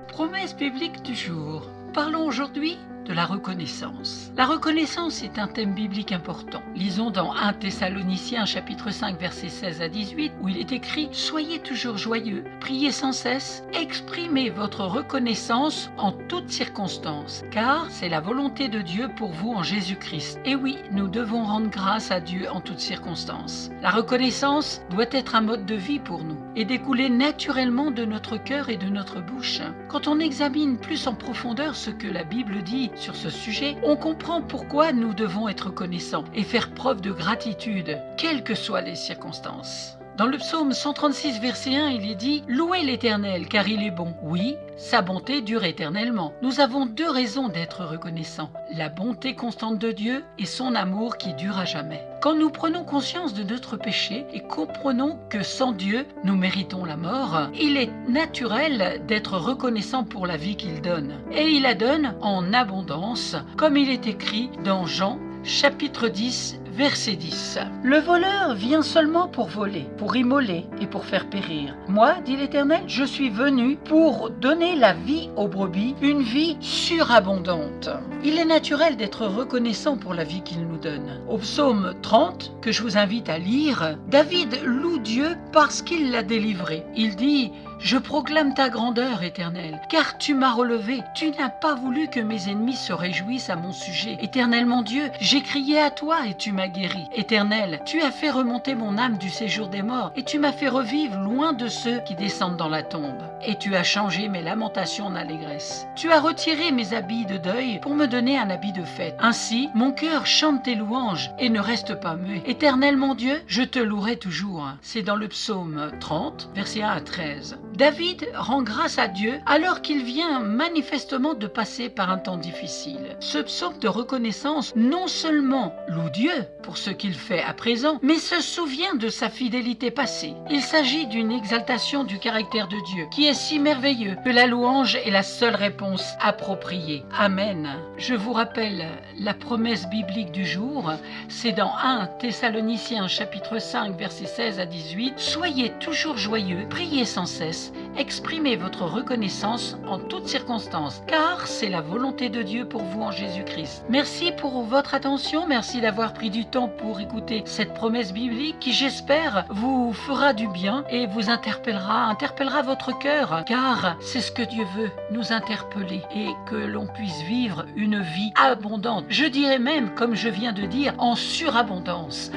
Promesse biblique du jour. Parlons aujourd'hui de la reconnaissance. La reconnaissance est un thème biblique important. Lisons dans 1 Thessaloniciens chapitre 5 versets 16 à 18 où il est écrit « Soyez toujours joyeux, priez sans cesse, exprimez votre reconnaissance en toutes circonstances, car c'est la volonté de Dieu pour vous en Jésus-Christ. » Et oui, nous devons rendre grâce à Dieu en toutes circonstances. La reconnaissance doit être un mode de vie pour nous et découler naturellement de notre cœur et de notre bouche. Quand on examine plus en profondeur ce que la Bible dit sur ce sujet, on comprend pourquoi nous devons être reconnaissants et faire preuve de gratitude, quelles que soient les circonstances. Dans le psaume 136, verset 1, il est dit « Louez l'Éternel, car il est bon. Oui, sa bonté dure éternellement. » Nous avons deux raisons d'être reconnaissants, la bonté constante de Dieu et son amour qui dure à jamais. Quand nous prenons conscience de notre péché et comprenons que sans Dieu, nous méritons la mort, il est naturel d'être reconnaissant pour la vie qu'il donne. Et il la donne en abondance, comme il est écrit dans Jean, chapitre 10, verset 10. Le voleur vient seulement pour voler, pour immoler et pour faire périr. Moi, dit l'Éternel, je suis venu pour donner la vie aux brebis, une vie surabondante. Il est naturel d'être reconnaissant pour la vie qu'il nous donne. Au psaume 30, que je vous invite à lire, David loue Dieu parce qu'il l'a délivré. Il dit « Je proclame ta grandeur, Éternel, car tu m'as relevé. Tu n'as pas voulu que mes ennemis se réjouissent à mon sujet. Éternel mon Dieu, j'ai crié à toi et tu m'as guéri. Éternel, tu as fait remonter mon âme du séjour des morts et tu m'as fait revivre loin de ceux qui descendent dans la tombe. Et tu as changé mes lamentations en allégresse. Tu as retiré mes habits de deuil pour me donner un habit de fête. Ainsi, mon cœur chante tes louanges et ne reste pas muet. Éternel mon Dieu, je te louerai toujours. » C'est dans le psaume 30, versets 1 à 13. David rend grâce à Dieu alors qu'il vient manifestement de passer par un temps difficile. Ce psaume de reconnaissance non seulement loue Dieu pour ce qu'il fait à présent, mais se souvient de sa fidélité passée. Il s'agit d'une exaltation du caractère de Dieu qui est si merveilleux que la louange est la seule réponse appropriée. Amen. Je vous rappelle la promesse biblique du jour, c'est dans 1 Thessaloniciens chapitre 5 versets 16 à 18. Soyez toujours joyeux, priez sans cesse, exprimez votre reconnaissance en toutes circonstances, car c'est la volonté de Dieu pour vous en Jésus-Christ. Merci pour votre attention, merci d'avoir pris du temps pour écouter cette promesse biblique qui, j'espère, vous fera du bien et vous interpellera votre cœur, car c'est ce que Dieu veut, nous interpeller et que l'on puisse vivre une vie abondante. Je dirais même, comme je viens de dire, en surabondance.